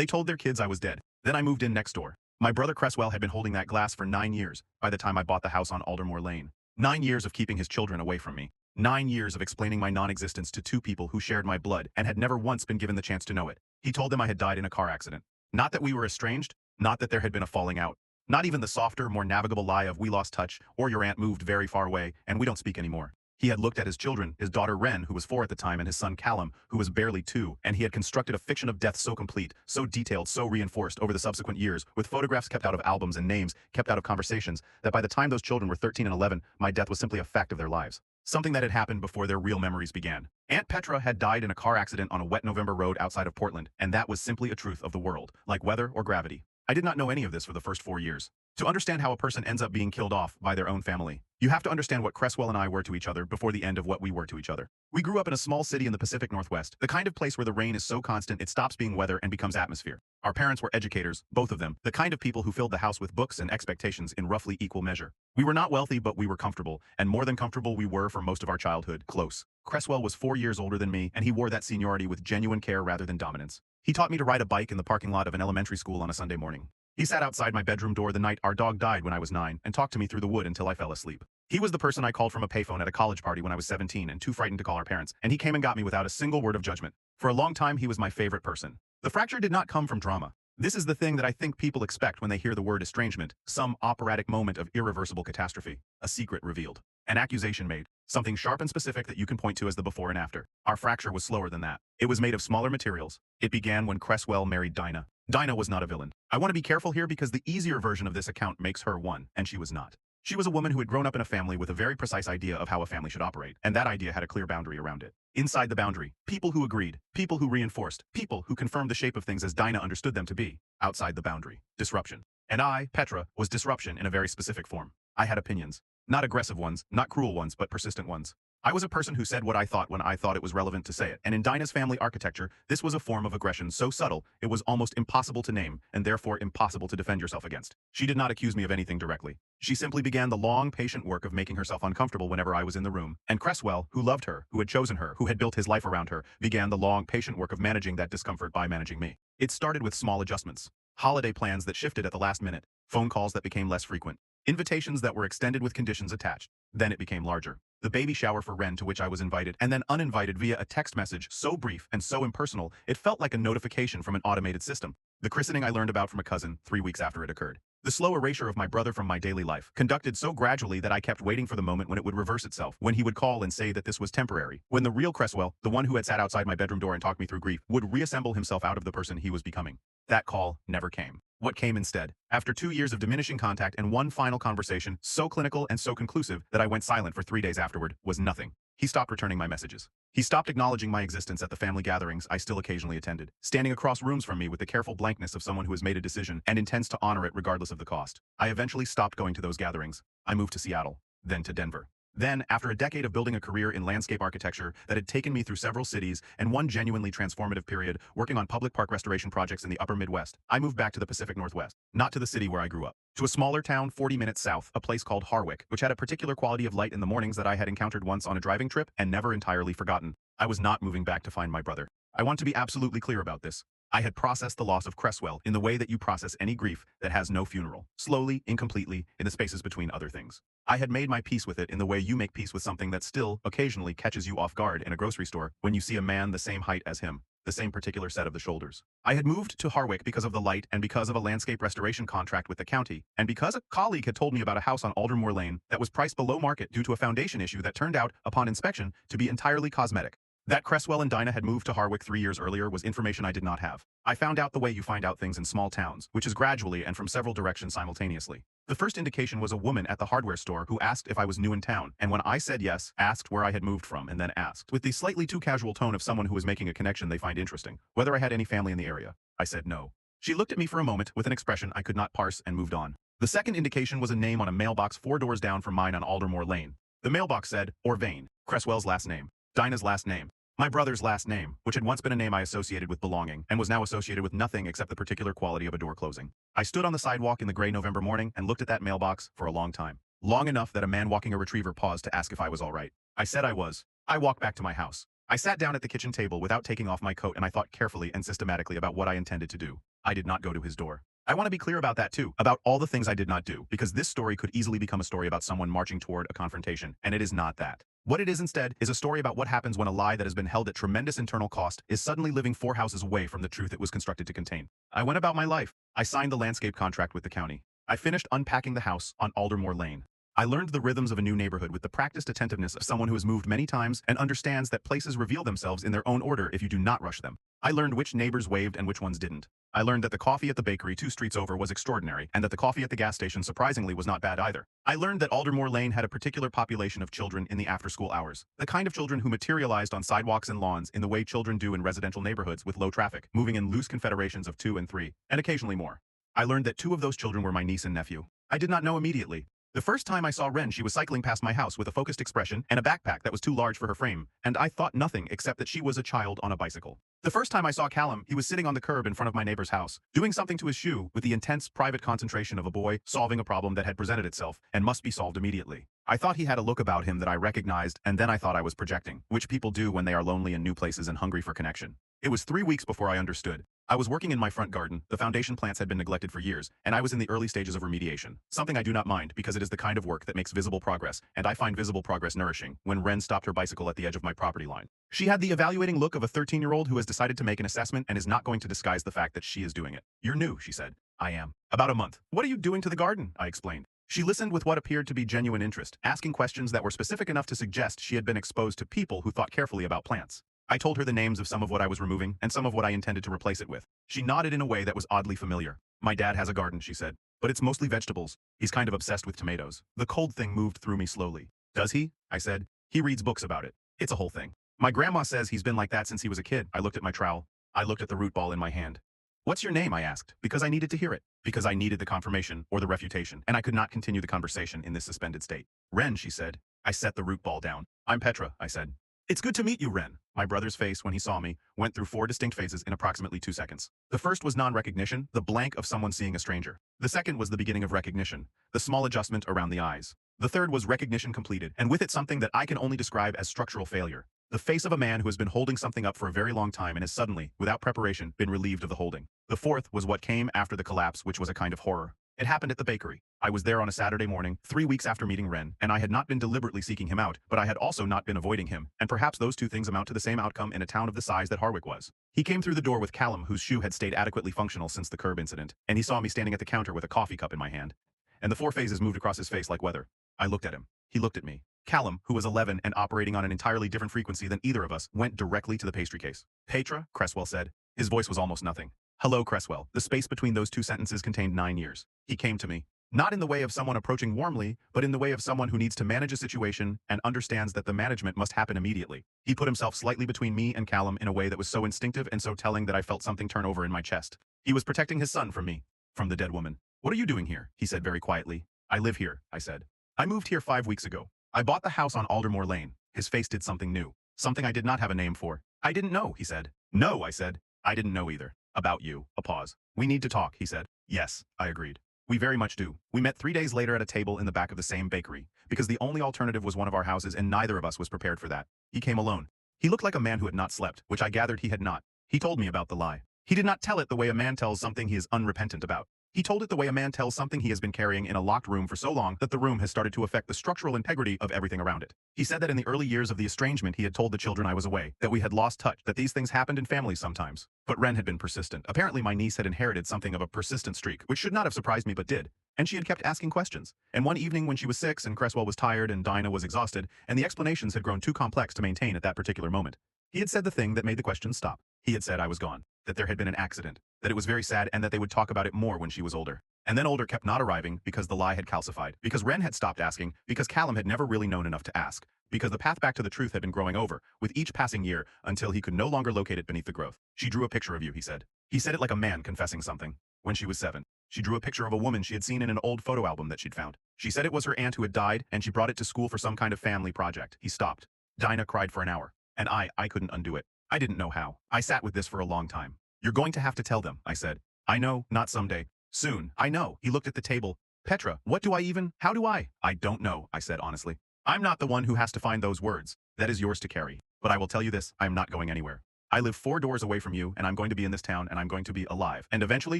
They told their kids I was dead. Then I moved in next door. My brother Cresswell had been holding that glass for 9 years by the time I bought the house on Aldermore Lane. 9 years of keeping his children away from me. 9 years of explaining my non-existence to two people who shared my blood and had never once been given the chance to know it. He told them I had died in a car accident. Not that we were estranged, not that there had been a falling out. Not even the softer, more navigable lie of we lost touch, or your aunt moved very far away, and we don't speak anymore. He had looked at his children, his daughter Wren, who was 4 at the time, and his son Callum, who was barely 2, and he had constructed a fiction of death so complete, so detailed, so reinforced over the subsequent years, with photographs kept out of albums and names kept out of conversations, that by the time those children were 13 and 11, my death was simply a fact of their lives. Something that had happened before their real memories began. Aunt Petra had died in a car accident on a wet November road outside of Portland, and that was simply a truth of the world, like weather or gravity. I did not know any of this for the first 4 years. To understand how a person ends up being killed off by their own family, you have to understand what Cresswell and I were to each other before the end of what we were to each other. We grew up in a small city in the Pacific Northwest, the kind of place where the rain is so constant it stops being weather and becomes atmosphere. Our parents were educators, both of them, the kind of people who filled the house with books and expectations in roughly equal measure. We were not wealthy, but we were comfortable, and more than comfortable we were for most of our childhood, close. Cresswell was 4 years older than me, and he wore that seniority with genuine care rather than dominance. He taught me to ride a bike in the parking lot of an elementary school on a Sunday morning. He sat outside my bedroom door the night our dog died when I was 9 and talked to me through the wood until I fell asleep. He was the person I called from a payphone at a college party when I was 17 and too frightened to call our parents, and he came and got me without a single word of judgment. For a long time, he was my favorite person. The fracture did not come from drama. This is the thing that I think people expect when they hear the word estrangement, some operatic moment of irreversible catastrophe, a secret revealed, an accusation made, something sharp and specific that you can point to as the before and after. Our fracture was slower than that. It was made of smaller materials. It began when Cresswell married Dinah. Dinah was not a villain. I want to be careful here because the easier version of this account makes her one, and she was not. She was a woman who had grown up in a family with a very precise idea of how a family should operate, and that idea had a clear boundary around it. Inside the boundary, people who agreed, people who reinforced, people who confirmed the shape of things as Dinah understood them to be. Outside the boundary, disruption. And I, Petra, was disruption in a very specific form. I had opinions. Not aggressive ones, not cruel ones, but persistent ones. I was a person who said what I thought when I thought it was relevant to say it, and in Dinah's family architecture, this was a form of aggression so subtle, it was almost impossible to name, and therefore impossible to defend yourself against. She did not accuse me of anything directly. She simply began the long, patient work of making herself uncomfortable whenever I was in the room, and Cresswell, who loved her, who had chosen her, who had built his life around her, began the long, patient work of managing that discomfort by managing me. It started with small adjustments. Holiday plans that shifted at the last minute, phone calls that became less frequent, invitations that were extended with conditions attached. Then it became larger. The baby shower for Wren to which I was invited and then uninvited via a text message so brief and so impersonal, it felt like a notification from an automated system. The christening I learned about from a cousin 3 weeks after it occurred. The slow erasure of my brother from my daily life, conducted so gradually that I kept waiting for the moment when it would reverse itself, when he would call and say that this was temporary, when the real Cresswell, the one who had sat outside my bedroom door and talked me through grief, would reassemble himself out of the person he was becoming. That call never came. What came instead? After 2 years of diminishing contact and one final conversation, so clinical and so conclusive that I went silent for 3 days afterward, was nothing. He stopped returning my messages. He stopped acknowledging my existence at the family gatherings I still occasionally attended, standing across rooms from me with the careful blankness of someone who has made a decision and intends to honor it regardless of the cost. I eventually stopped going to those gatherings. I moved to Seattle, then to Denver. Then, after a decade of building a career in landscape architecture that had taken me through several cities and one genuinely transformative period working on public park restoration projects in the upper Midwest, I moved back to the Pacific Northwest, not to the city where I grew up, to a smaller town 40 minutes south, a place called Harwick, which had a particular quality of light in the mornings that I had encountered once on a driving trip and never entirely forgotten. I was not moving back to find my brother. I want to be absolutely clear about this. I had processed the loss of Cresswell in the way that you process any grief that has no funeral, slowly, incompletely, in the spaces between other things. I had made my peace with it in the way you make peace with something that still, occasionally, catches you off guard in a grocery store when you see a man the same height as him, the same particular set of the shoulders. I had moved to Harwick because of the light and because of a landscape restoration contract with the county, and because a colleague had told me about a house on Aldermore Lane that was priced below market due to a foundation issue that turned out, upon inspection, to be entirely cosmetic. That Cresswell and Dinah had moved to Harwick 3 years earlier was information I did not have. I found out the way you find out things in small towns, which is gradually and from several directions simultaneously. The first indication was a woman at the hardware store who asked if I was new in town, and when I said yes, asked where I had moved from, and then asked, with the slightly too casual tone of someone who is making a connection they find interesting, whether I had any family in the area. I said no. She looked at me for a moment with an expression I could not parse and moved on. The second indication was a name on a mailbox 4 doors down from mine on Aldermore Lane. The mailbox said, Orvain, Cresswell's last name, Dinah's last name, my brother's last name, which had once been a name I associated with belonging, and was now associated with nothing except the particular quality of a door closing. I stood on the sidewalk in the gray November morning and looked at that mailbox for a long time. Long enough that a man walking a retriever paused to ask if I was all right. I said I was. I walked back to my house. I sat down at the kitchen table without taking off my coat and I thought carefully and systematically about what I intended to do. I did not go to his door. I want to be clear about that too, about all the things I did not do, because this story could easily become a story about someone marching toward a confrontation, and it is not that. What it is instead is a story about what happens when a lie that has been held at tremendous internal cost is suddenly living 4 houses away from the truth it was constructed to contain. I went about my life. I signed the landscape contract with the county. I finished unpacking the house on Aldermore Lane. I learned the rhythms of a new neighborhood with the practiced attentiveness of someone who has moved many times and understands that places reveal themselves in their own order if you do not rush them. I learned which neighbors waved and which ones didn't. I learned that the coffee at the bakery 2 streets over was extraordinary, and that the coffee at the gas station surprisingly was not bad either. I learned that Aldermore Lane had a particular population of children in the after-school hours, the kind of children who materialized on sidewalks and lawns in the way children do in residential neighborhoods with low traffic, moving in loose confederations of 2 and 3, and occasionally more. I learned that 2 of those children were my niece and nephew. I did not know immediately. The first time I saw Wren, she was cycling past my house with a focused expression and a backpack that was too large for her frame, and I thought nothing except that she was a child on a bicycle. The first time I saw Callum, he was sitting on the curb in front of my neighbor's house, doing something to his shoe with the intense private concentration of a boy solving a problem that had presented itself and must be solved immediately. I thought he had a look about him that I recognized, and then I thought I was projecting, which people do when they are lonely in new places and hungry for connection. It was 3 weeks before I understood. I was working in my front garden, the foundation plants had been neglected for years, and I was in the early stages of remediation. Something I do not mind because it is the kind of work that makes visible progress, and I find visible progress nourishing, when Wren stopped her bicycle at the edge of my property line. She had the evaluating look of a 13-year-old who has decided to make an assessment and is not going to disguise the fact that she is doing it. "You're new," she said. "I am. About a month." "What are you doing to the garden?" I explained. She listened with what appeared to be genuine interest, asking questions that were specific enough to suggest she had been exposed to people who thought carefully about plants. I told her the names of some of what I was removing and some of what I intended to replace it with. She nodded in a way that was oddly familiar. "My dad has a garden," she said, "but it's mostly vegetables. He's kind of obsessed with tomatoes." The cold thing moved through me slowly. "Does he?" I said. "He reads books about it. It's a whole thing. My grandma says he's been like that since he was a kid." I looked at my trowel. I looked at the root ball in my hand. "What's your name?" I asked, because I needed to hear it, because I needed the confirmation or the refutation, and I could not continue the conversation in this suspended state. "Wren," she said. I set the root ball down. "I'm Petra," I said. "It's good to meet you, Wren." My brother's face, when he saw me, went through 4 distinct phases in approximately 2 seconds. The first was non-recognition, the blank of someone seeing a stranger. The second was the beginning of recognition, the small adjustment around the eyes. The third was recognition completed, and with it something that I can only describe as structural failure. The face of a man who has been holding something up for a very long time and has suddenly, without preparation, been relieved of the holding. The fourth was what came after the collapse, which was a kind of horror. It happened at the bakery. I was there on a Saturday morning, 3 weeks after meeting Wren, and I had not been deliberately seeking him out, but I had also not been avoiding him, and perhaps those 2 things amount to the same outcome in a town of the size that Harwick was. He came through the door with Callum, whose shoe had stayed adequately functional since the curb incident, and he saw me standing at the counter with a coffee cup in my hand. And the 4 phases moved across his face like weather. I looked at him. He looked at me. Callum, who was 11 and operating on an entirely different frequency than either of us, went directly to the pastry case. "Petra," Cresswell said. His voice was almost nothing. "Hello, Cresswell." The space between those 2 sentences contained 9 years. He came to me. Not in the way of someone approaching warmly, but in the way of someone who needs to manage a situation and understands that the management must happen immediately. He put himself slightly between me and Callum in a way that was so instinctive and so telling that I felt something turn over in my chest. He was protecting his son from me, from the dead woman. "What are you doing here?" he said very quietly. "I live here," I said. "I moved here 5 weeks ago. I bought the house on Aldermore Lane." His face did something new, something I did not have a name for. "I didn't know," he said. "No," I said. "I didn't know either. About you." A pause. "We need to talk," he said. "Yes," I agreed. "We very much do." We met 3 days later at a table in the back of the same bakery, because the only alternative was one of our houses and neither of us was prepared for that. He came alone. He looked like a man who had not slept, which I gathered he had not. He told me about the lie. He did not tell it the way a man tells something he is unrepentant about. He told it the way a man tells something he has been carrying in a locked room for so long that the room has started to affect the structural integrity of everything around it. He said that in the early years of the estrangement he had told the children I was away, that we had lost touch, that these things happened in families sometimes. But Wren had been persistent. Apparently my niece had inherited something of a persistent streak, which should not have surprised me but did. And she had kept asking questions. And one evening when she was 6 and Cresswell was tired and Dinah was exhausted, and the explanations had grown too complex to maintain at that particular moment, he had said the thing that made the questions stop. He had said I was gone, that there had been an accident, that it was very sad and that they would talk about it more when she was older. And then older kept not arriving because the lie had calcified, because Wren had stopped asking, because Callum had never really known enough to ask, because the path back to the truth had been growing over, with each passing year, until he could no longer locate it beneath the growth. "She drew a picture of you," he said. He said it like a man confessing something. "When she was 7. She drew a picture of a woman she had seen in an old photo album that she'd found. She said it was her aunt who had died, and she brought it to school for some kind of family project." He stopped. "Dinah cried for an hour. And I couldn't undo it. I didn't know how. I sat with this for a long time. "You're going to have to tell them," I said. "I know, not someday. Soon. I know." He looked at the table. "Petra, what do I even, how do I?" "I don't know," I said honestly. "I'm not the one who has to find those words. That is yours to carry. But I will tell you this, I am not going anywhere. I live 4 doors away from you, and I'm going to be in this town, and I'm going to be alive. And eventually,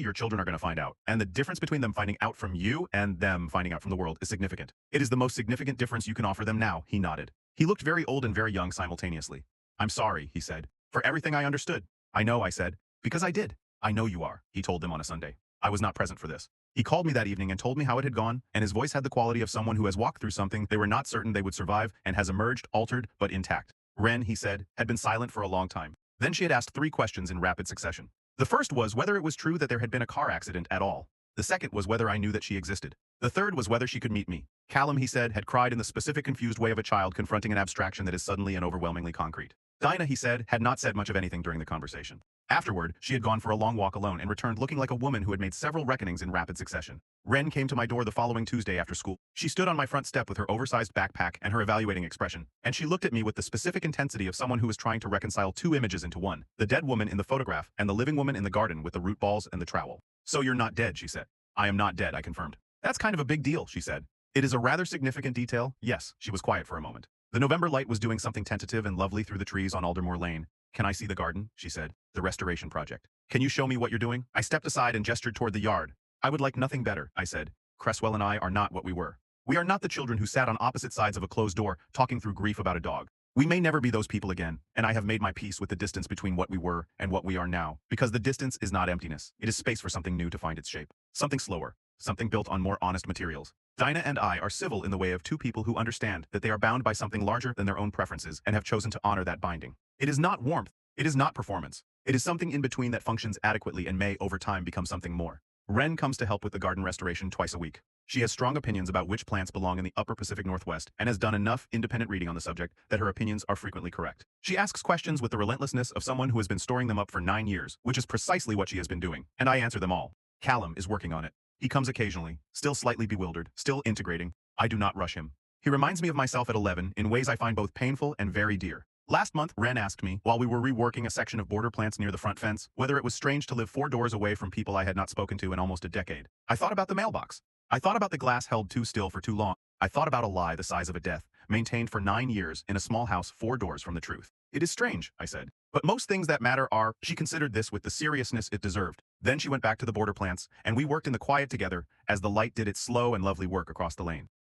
your children are going to find out. And the difference between them finding out from you and them finding out from the world is significant. It is the most significant difference you can offer them now, he nodded. He looked very old and very young simultaneously. I'm sorry, he said, for everything I understood. I know, I said, because I did. I know you are, he told them on a Sunday. I was not present for this. He called me that evening and told me how it had gone, and his voice had the quality of someone who has walked through something they were not certain they would survive and has emerged altered but intact. Ren, he said, had been silent for a long time. Then she had asked 3 questions in rapid succession. The first was whether it was true that there had been a car accident at all. The second was whether I knew that she existed. The third was whether she could meet me. Callum, he said, had cried in the specific confused way of a child confronting an abstraction that is suddenly and overwhelmingly concrete. Dinah, he said, had not said much of anything during the conversation. Afterward, she had gone for a long walk alone and returned looking like a woman who had made several reckonings in rapid succession. Ren came to my door the following Tuesday after school. She stood on my front step with her oversized backpack and her evaluating expression, and she looked at me with the specific intensity of someone who was trying to reconcile 2 images into one, the dead woman in the photograph and the living woman in the garden with the root balls and the trowel. So you're not dead, she said. I am not dead, I confirmed. That's kind of a big deal, she said. It is a rather significant detail, yes. She was quiet for a moment. The November light was doing something tentative and lovely through the trees on Aldermore Lane. Can I see the garden? She said. The restoration project. Can you show me what you're doing? I stepped aside and gestured toward the yard. I would like nothing better, I said. Cresswell and I are not what we were. We are not the children who sat on opposite sides of a closed door, talking through grief about a dog. We may never be those people again, and I have made my peace with the distance between what we were and what we are now, because the distance is not emptiness. It is space for something new to find its shape. Something slower. Something built on more honest materials. Dinah and I are civil in the way of 2 people who understand that they are bound by something larger than their own preferences and have chosen to honor that binding. It is not warmth. It is not performance. It is something in between that functions adequately and may, over time, become something more. Ren comes to help with the garden restoration twice a week. She has strong opinions about which plants belong in the upper Pacific Northwest and has done enough independent reading on the subject that her opinions are frequently correct. She asks questions with the relentlessness of someone who has been storing them up for 9 years, which is precisely what she has been doing, and I answer them all. Callum is working on it. He comes occasionally, still slightly bewildered, still integrating. I do not rush him. He reminds me of myself at 11 in ways I find both painful and very dear. Last month, Ren asked me, while we were reworking a section of border plants near the front fence, whether it was strange to live 4 doors away from people I had not spoken to in almost a decade. I thought about the mailbox. I thought about the glass held too still for too long. I thought about a lie the size of a death, maintained for 9 years in a small house 4 doors from the truth. It is strange, I said. But most things that matter are, she considered this with the seriousness it deserved. Then she went back to the border plants, and we worked in the quiet together as the light did its slow and lovely work across the lane.